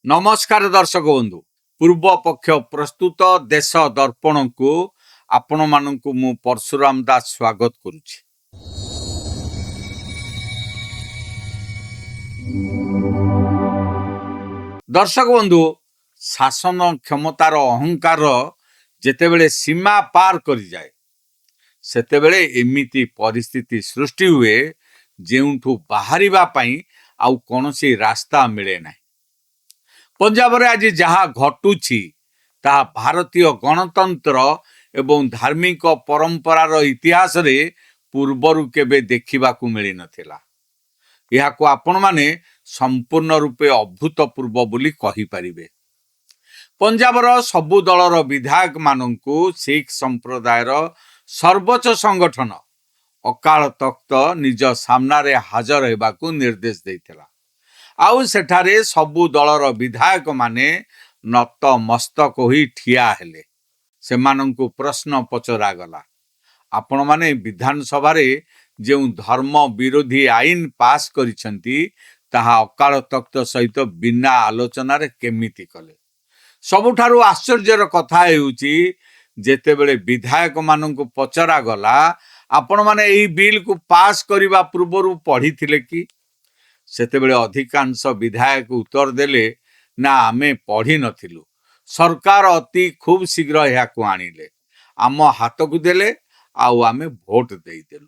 नमस्कार दर्शक बंधु पूर्व पक्ष प्रस्तुत देश दर्पण को आपण मानक मु परशुराम दास स्वागत करुछि। दर्शक बंधु शासन क्षमतार अहंकार जेतेबेले सीमा पार करि जाए सेतेबेले एमिति परिस्थिति सृष्टि हुए जेउठू बाहरिबा पई आउ कोनोसी रास्ता मिले ना। पंजाब रे आज जहाँ घटुछि ताहा भारतीय गणतंत्र एवं धार्मिक परंपरार इतिहास रे पूर्वरु केबे देखिबाकू मिली नथिला। याको आपण माने संपूर्ण रूपे अभूतपूर्व बोली कहि परिबे। पंजाबर सबु दलर विधायक माननकू सिख संप्रदायर सर्वोच्च संगठन अकाल तख्त निज सामना रे हाजर हेबाकू निर्देश देइथिला। आउ सेठारे सबु दलर विधायक माने नत मस्तक होई ठिया हेले। सेमानंकु प्रश्न पचरा गला, आपण माने विधानसभा रे जे धर्म विरोधी आईन पास करिसंती ताहा अकाल तख्त सहित बिना आलोचना रे केमिति कले। सबुठारु आश्चर्यर कथा हेउची जेतेबेले विधायक मानंकु पचरा गला आपण माने एही बिल को पास करिबा पूर्वरु पढिथिले कि? सेतेबेले अधिकांश विधायक उत्तर देले ना आमे पढ़ी नथिलु, सरकार अति खूब शीघ्र याकू आनिले आम हाथ को देले आउ आमे भोट देई देलु।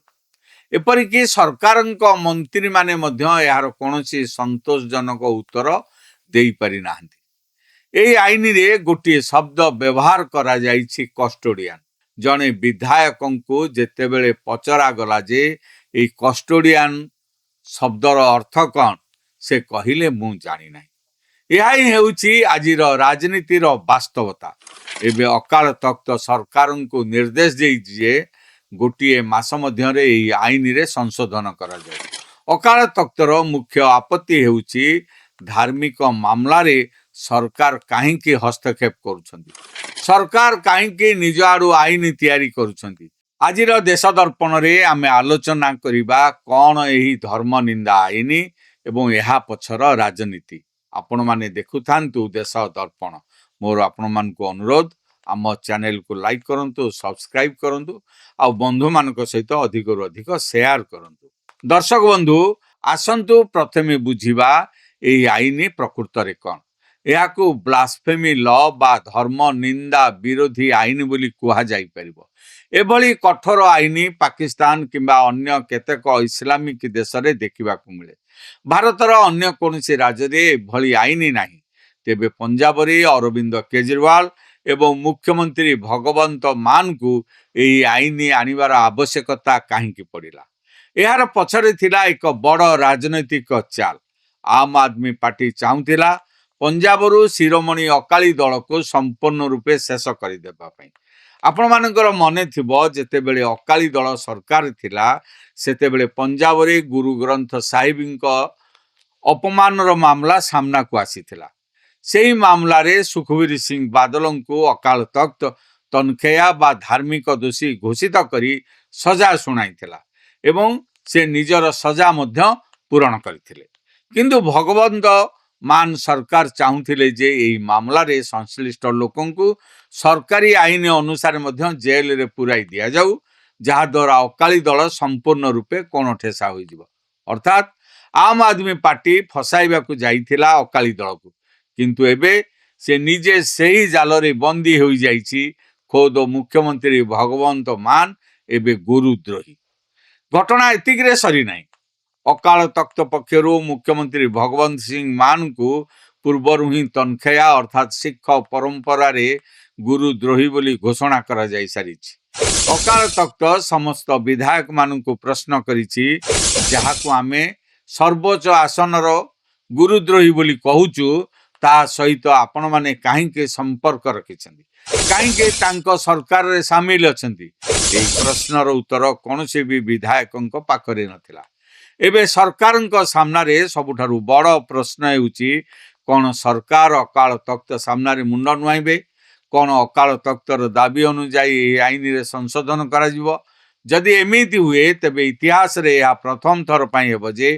एपरिकी सरकारक मंत्री माने मध्य यार कोनोसी संतोषजनक उत्तर देई पारि नाहंती। एई आईन रे गोटे शब्द व्यवहार करा जाइछि कस्टोडियन। जने विधायकंकु जेतेबेले पचरा गला जे एई कस्टोडियन शब्दर अर्थ कौन से कहिले मु जानी ना। यह हेउची आजिर राजनीतिर वास्तवता। एबे अकाल तख्त सरकार को निर्देश देइछि जे गोटे मास मध्यरे एई आईन रे संशोधन करा जाय। अकाल तख्तर मुख्य आपत्ति हेउची धार्मिक मामला रे सरकार काहींकी हस्तक्षेप करूछंती, सरकार काहींकी निज आडू आईन तैयारी करूछंती। आजिर देश दर्पण रे आमे आलोचना करिबा कौन एही धर्म निंदा आईन एवं एहा पछर राजनीति। आपण माने देखुथांतु देश दर्पण। मोर आपण मान को अनुरोध आम चैनल को लाइक करंतु, सब्सक्राइब करंतु आ बंधु मानक सहित अधिक रु अधिक शेयर करंतु। दर्शक बंधु आसंतु प्रथमे बुझिबा एही आईन प्रकृत रे कोन। याकू ब्लास्फेमी लॉ बा धर्म निंदा विरोधी आईन बोली कुहा जाई परिबो। एभली कठोर आईन पाकिस्तान किंबा अन्य केतेक इस्लामिक देश रे देखिबाकू मिले। भारतर अन्य कोनसी राज्य रे एभली आईन नाही। तेबे पंजाब रे अरविंद केजरीवाल एवं मुख्यमंत्री भगवंत मान को एही आईन आनिबार आवश्यकता काहींकी पड़िला? एहार पछरे थिला एक बड़ राजनैतिक चाल। आम आदमी पार्टी चाहुथिला पंजाब रु शिरोमणि अकाली दल को संपूर्ण रूपे शेष कर देबा पई। आपण मानकर मने थिबो जेतेबेले अकाली दल सरकार थिला सेतेबेले पंजाब रे गुरु ग्रंथ साहिबको अपमानर मामला सामना को आसीथिला। सेही मामला रे सुखबीर सिंह बादल को अकाल तख्त तनखेया बा धार्मिक दोषी घोषित करी सजा सुनाइथिला एवं से निजर सजा मध्य पूरण करथिले। किंतु भगवंत मान सरकार चाहुथिले जे एही मामला रे संश्लिष्ट लोकन को सरकारी आईन अनुसार मध्य जेल रे पुराई दिया जाऊ, जहा द्वारा अकाली दल संपूर्ण रूपे कोन ठेसा होई जिवो। अर्थात आम आदमी पार्टी फसाइबा को जाइथिला अकाली दल को, किंतु एबे से निजे सेही जाल रे बंदी होई जाइछि। खोद मुख्यमंत्री भगवंत मान एबे गुरुद्रोही। घटना एतिक रे सरी नाही। अकाल तख्त पक्षरु मुख्यमंत्री भगवंत सिंह मान को पूर्वर ही तनखेया अर्थात सिख परंपरा रे गुरुद्रोही बोली घोषणा करा जाई सारिछि। अकाल तख्त समस्त विधायक मान को प्रश्न करिछि, जहा को आमे सर्वोच्च आसनर गुरुद्रोही बोली कहूचु, ता सहित आपण माने काहे के संपर्क रखिछन्ती, काहे के तांको सरकार रे शामिल अछन्ती? एई प्रश्नर उत्तर कोनसे भी विधायकंक पाखरे नथिला। एबे सरकारंक सामना रे सबुठारु बड़ प्रश्न हेउची कोन सरकार अकाल तख्त सामना रे मुंड नुआइबे? कोन अकाल तख्तर दाबी अनुसार ए आईन रे संशोधन करा जिवो? जदि एमिति हुए तेबे इतिहास रे यह प्रथम थर पाई हेब जे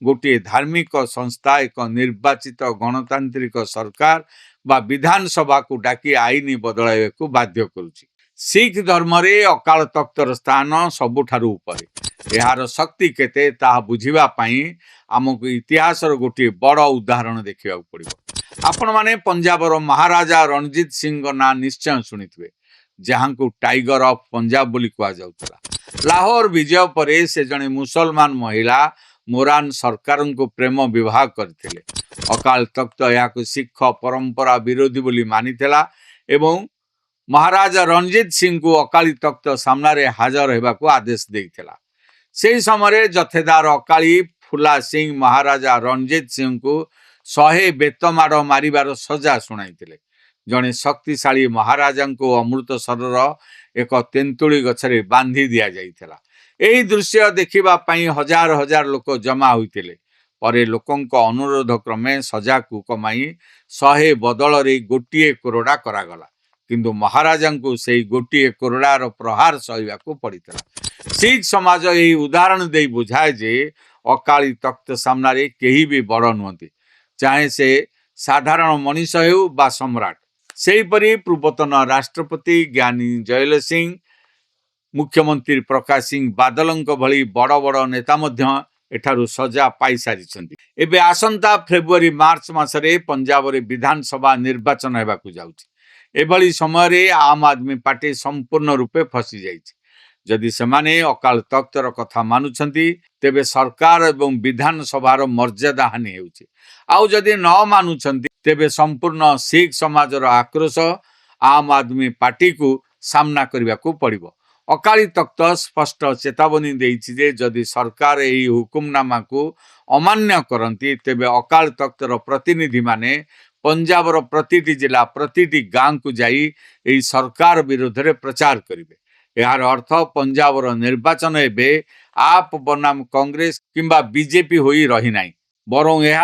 गोटे धार्मिक संस्था एक निर्वाचित गणतांत्रिक सरकार बा विधानसभा को डाकी आईन बदलाइबा को बाध्य करुछि। सिख धर्म रे अकाल तख्तर स्थान सबुठारु उपरे। यार शक्ति केते ताहा बुझिबा पाई आमको इतिहास रो गोटे बड़ उदाहरण देखिबा पड़िबो। आपण माने पंजाबर महाराजा रणजीत सिंह ना निश्चय सुनिथिबे, जहां को टाइगर ऑफ पंजाब बोली कहा जाउतला। लाहौर विजय परे से जने मुसलमान महिला मोरान सरकार को प्रेम विवाह करथिले। अकाल तख्त याको सिख परंपरा विरोधी बोली मानिथिला एवं महाराजा रणजीत सिंह को अकाली तख्त सामने हाजर होगा को आदेश देइथिला। से समय जथेदार अकाली फुला सिंह महाराजा रणजीत सिंह को 100 बेतमाड़ मारिबार सजा सुनाइथिले। जने शक्तिशाली महाराजा को अमृतसर एक तेंतुली गछरे बांधी दिया जाइथिला। एही दृश्य देखिबा पई हजार हजार लोक जमा होइथिले। परे लोकंक अनुरोध क्रमे सजा को कमाई 100 बदल रे गोटिए कोरडा करागला, किंतु महाराजा को से गोटिए कोरडार प्रहार सहिबा को पड़ितला। सिख समाज यही उदाहरण दे बुझाए जे अकाली तख्त सामने केही भी बड़ नुहंती, चाहे से साधारण मनीष हेउ बा सम्राट। सेहीपरि पूर्वतन राष्ट्रपति ज्ञानी जयल सिंह, मुख्यमंत्री प्रकाश सिंह बादल भली बड़ बड़ नेता मध्य एठारु सजा पाई सारिछन्ति। एबे आसंता फेब्रुआरी मार्च मासरे पंजाब रे विधानसभा निर्वाचन हेबाकु जाउछि। एभली समय आम आदमी पार्टी संपूर्ण रूपे फसी जाइछि। जदि सेमाने अकाल तख्तर कथा मानुछन्ति तेबे सरकार एवं विधानसभार मर्यादा हानि हेउछि। आउ जदि न मानुछन्ति तेबे संपूर्ण सिख समाजर आक्रोश आम आदमी पार्टी को सामना करबा को पड़िबो। अकाली तख्त स्पष्ट चेतावनी देइछि जे जदि सरकार एही हुकुमनामा को अमान्य करन्ति तेबे अकाल तख्तर प्रतिनिधि माने पंजाबर प्रतिटी जिला प्रतिटी गांव को जाई एही सरकार विरोध रे प्रचार करिवे। यार अर्थ पंजाबर निर्वाचन एबे आप बनाम कांग्रेस किंबा बीजेपी होई रही नाही, बरं यह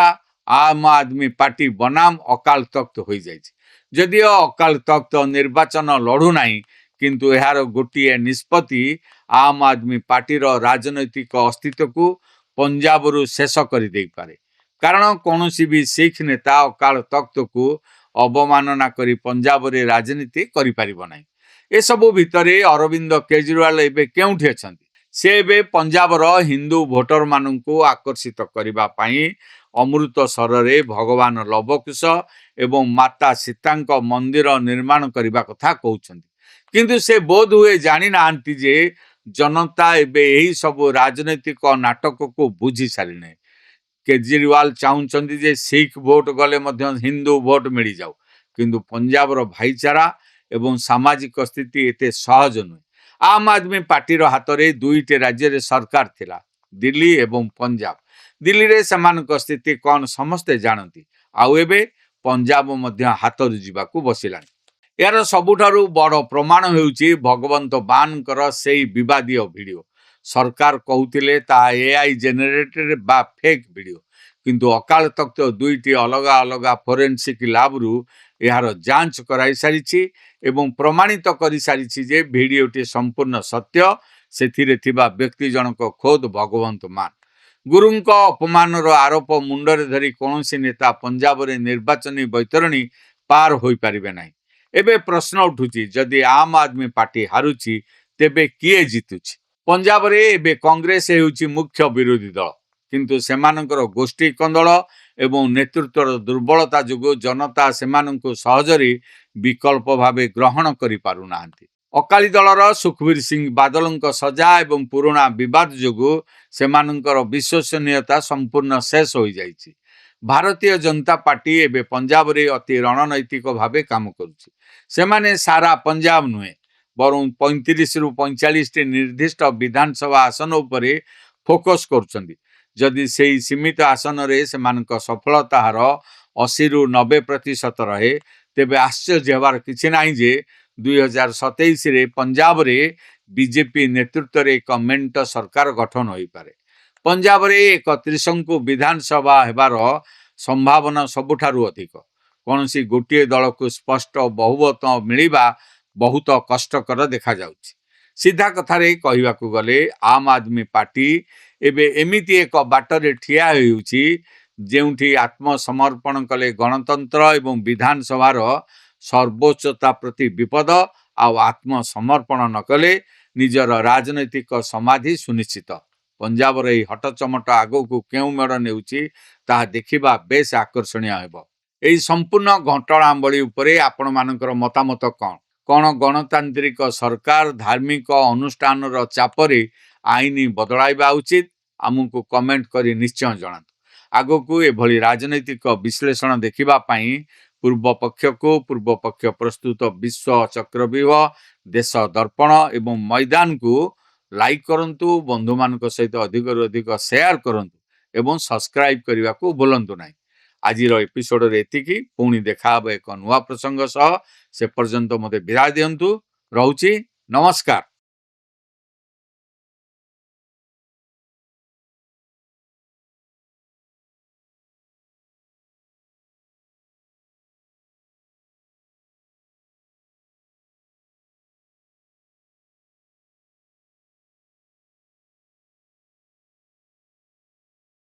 आम आदमी पार्टी बनाम अकाल तख्त होई जाइछि। जदिओ अकाल तख्त निर्वाचन लड़ू नाही, किंतु यार गोटे निष्पत्ति आम आदमी पार्टी राजनैतिक अस्तित्व को पंजाब शेष कर दे पारे। कारण कौन भी सिख नेता अकाल तख्त को अवमानना करी पंजाब रे राजनीति करि परिबो नाही। ए सबु भितरे अरविंद केजरीवाल एबे केउठी अछंती? से एबे पंजाबर हिंदू भोटर माननकु आकर्षित करिबा पई अमृतसर रे भगवान लवकुश एवं माता सीतांक मंदिर निर्माण करिबा कथा कहउछंती। किंतु से बोध हुए जानी नांती जे जनता एबे एही सब राजनैतिक नाटक को बुझी सारिने। केजरीवाल चाहुचंती जे सिख भोट गले मध्य हिंदू भोट मिली जाऊ, किंतु पंजाबर भाईचारा एवं सामाजिक स्थिति एते सहज नुहे। आम आदमी पार्टीर हाथ में दुईटे राज्य रे सरकार थिला, दिल्ली एवं पंजाब। दिल्ली रे समानक स्थिति कौन समस्ते जानती, आउ एबे पंजाब मध्य हाथ जीवाकू बसिलानी। यार सबुठारु बड़ प्रमाण हेउची भगवंत बानकर सेई विवादीय वीडियो। सरकार कहूतिले ता एआई जेनेरेटेड बा फेक वीडियो, किंतु अकाल तख्त दुईटी अलग अलग फोरेंसिक लैब्रु यार जांच कराई सारिछि एवं प्रमाणित करि सारिछि जे वीडियोटी संपूर्ण सत्य। सेथिरे थिबा व्यक्ति जनक खोद भगवंत मान। गुरुंक अपमानर आरोप मुंडरे धरी कौनसी नेता पंजाब रे निर्वाचनी बैतरणी पार होई पारिबे नाही। एबे प्रश्न उठुची, जदि आम आदमी पार्टी हारुची तेबे किए जितुची? पंजाब रे एबे कांग्रेस हेउची मुख्य विरोधी दल, किंतु सेमानकर गोष्ठी कंदल एवं नेतृत्वर दुर्बलता जोगु जनता सेमानंकु सहजरी विकल्प भावे ग्रहण करि पारु नाहंती। अकाली दलर सुखबीर सिंह बादलंक सजा एवं पुराना विवाद जोगु सेमानंकर विश्वसनीयता संपूर्ण शेष हो जाइछि। भारतीय जनता पार्टी एबे पंजाब रे अति रणनैतिक भावे काम करुछि। सेमाने सारा पंजाब नुहे, बरं 35 रु 45 टी निर्दिष्ट विधानसभा आसन उपरे फोकस करुछन्ति। जदि सेही सीमित आसन रे सेमानक सफलता हार 80 रु 90% रहे, तेबे आश्चर्य हेबार किछि नाही जे 2027 रे पंजाब रे बीजेपी नेतृत्व रे एक मेंट सरकार गठन होई पारे। पंजाब रे एक त्रिशंकु विधानसभा हेबार संभावना सबुठारु अधिक। कौनसी गोटे दल को स्पष्ट बहुमत मिलिबा बहुत कष्टकर देखा जाउछि। ସିଧା କଥାରେ କହିବାକୁ ଗଲେ ଆମ୍ ଆଦମୀ ପାର୍ଟି ଏବେ ଏମିତି ଏକ ବାଟରେ ଠିଆ ହେଉଛି ଯେଉଁଠି ଆତ୍ମସମର୍ପଣ କଲେ ଗଣତନ୍ତ୍ର ଏବଂ ବିଧାନସଭାର ସର୍ବୋଚ୍ଚତା ପ୍ରତି ବିପଦ, ଆଉ ଆତ୍ମସମର୍ପଣ ନ କଲେ ନିଜର ରାଜନୈତିକ ସମାଧି ସୁନିଶ୍ଚିତ। ପଞ୍ଜାବର ଏହି ହଟଚମଟ ଆଗକୁ କେଉଁ ମୋଡ଼ ନେଉଛି ତାହା ଦେଖିବା ବେଶ ଆକର୍ଷଣୀୟ ହେବ। ଏହି ସମ୍ପୂର୍ଣ୍ଣ ଘଟଣାବଳୀ ଉପରେ ଆପଣମାନଙ୍କର ମତାମତ କ'ଣ? କ'ଣ ଗଣତାନ୍ତ୍ରିକ ସରକାର ଧାର୍ମିକ ଅନୁଷ୍ଠାନର ଚାପରେ ଆଇନ ବଦଳାଇବା ଉଚିତ? ଆମକୁ କମେଣ୍ଟ କରି ନିଶ୍ଚୟ ଜଣାନ୍ତୁ। ଆଗକୁ ଏଭଳି ରାଜନୈତିକ ବିଶ୍ଳେଷଣ ଦେଖିବା ପାଇଁ ପୂର୍ବପକ୍ଷ ପ୍ରସ୍ତୁତ ବିଶ୍ୱ ଚକ୍ରବ୍ୟୁହ, ଦେଶ ଦର୍ପଣ ଏବଂ ମଇଦାନକୁ ଲାଇକ୍ କରନ୍ତୁ, ବନ୍ଧୁମାନଙ୍କ ସହିତ ଅଧିକରୁ ଅଧିକ ସେୟାର କରନ୍ତୁ ଏବଂ ସବସ୍କ୍ରାଇବ୍ କରିବାକୁ ଭୁଲନ୍ତୁ ନାହିଁ। ଆଜିର ଏପିସୋଡରେ ଏତିକି। ପୁଣି ଦେଖାହେବ ଏକ ନୂଆ ପ୍ରସଙ୍ଗ ସହ। ସେ ପର୍ଯ୍ୟନ୍ତ ମୋତେ ବିଦାୟ ଦିଅନ୍ତୁ। ରହୁଛି। ନମସ୍କାର।